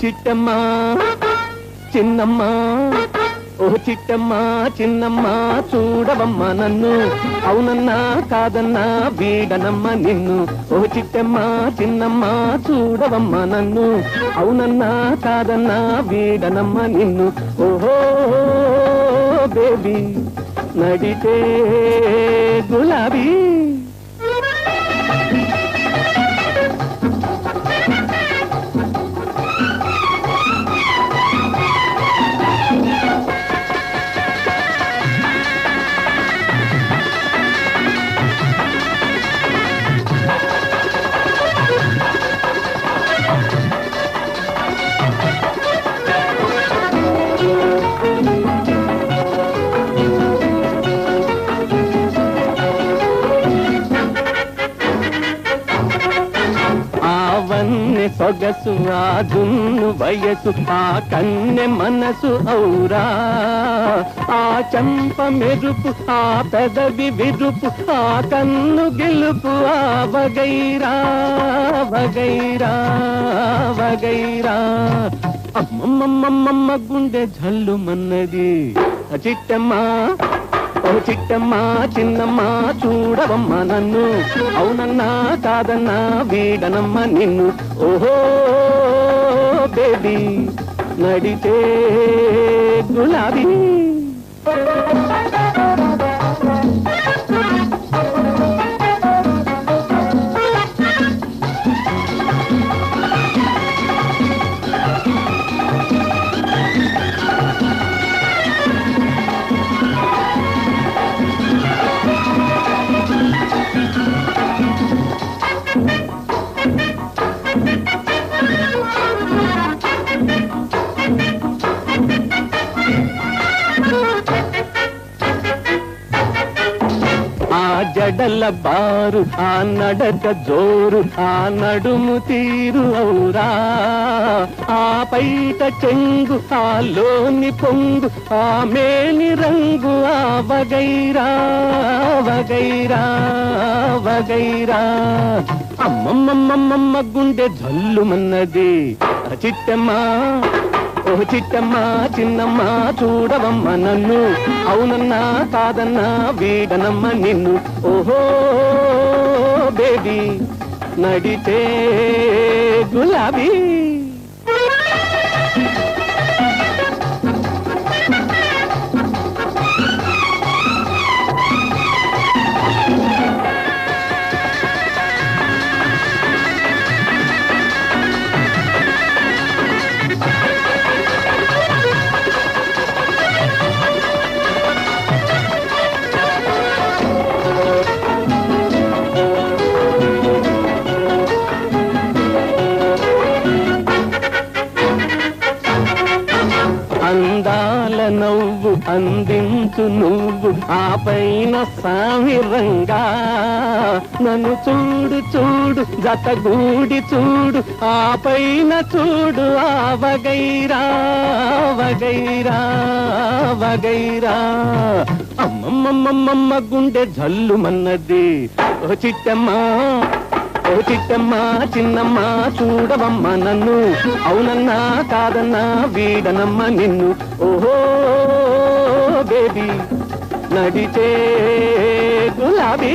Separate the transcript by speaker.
Speaker 1: చిట్టమ్మా చిన్నమ్మా ఓ చిట్టమ్మా చిన్నమ్మా చూడవమ్మా నన్ను అవునన్నా కాదన్నా వీడనమ్మ నిన్ను ఓ చిట్టమ్మా చిన్నమ్మా చూడవమ్మా నన్ను అవునన్నా కాదన్నా వీడనమ్మ నిన్ను ఓహో బేబీ నడితే గులాబీ సొగసు ఆ దున్ను వయసు ఆ కన్నె మనసు ఔరా ఆ చంప మెరుపు ఆ పెదవి విరుపు ఆ కన్ను గెలుపు ఆ వగైరా వగైరా వగైరా అమ్మమ్మమ్మమ్మ గుండె జల్లుమన్నది చిట్టమ్మా ఓ చిట్టమ్మా చిన్నమ్మా చూడవమ్మ నన్ను అవునన్నా కాదన్నా వీడనమ్మ నిన్ను ఓహో బేబీ నడితే గులాబీ జడల బారు ఆ నడక జోరు ఆ నడుము తీరు ఔరా ఆ పైట చెంగు ఆ లోని పొంగు ఆ మేని రంగు ఆ వగైరా వగైరా వగైరా అమ్మమ్మమ్మమ్మ గుండె జల్లుమన్నది చిట్టమ్మా ఓ చిట్టమ్మా చిన్నమ్మా చూడవమ్మ నన్ను అవునన్నా కాదన్నా వీడనమ్మ నిన్ను ఓహో బేబీ నడితే గులాబీ అందాల నవ్వు అందించు నువ్వు ఆ పైన సామిరంగా నన్ను చూడు చూడు జతగూడి చూడు ఆ పైన చూడు ఆ వగైరా వగైరా వగైరా అమ్మమ్మమ్మమ్మ గుండె జల్లుమన్నది ఓ చిట్టమ్మా ఓ చిట్టమ్మా చిన్నమ్మా చూడవమ్మ నన్ను అవునన్నా కాదన్నా వీడనమ్మ నిన్ను ఓహో బేబీ నడితే గులాబీ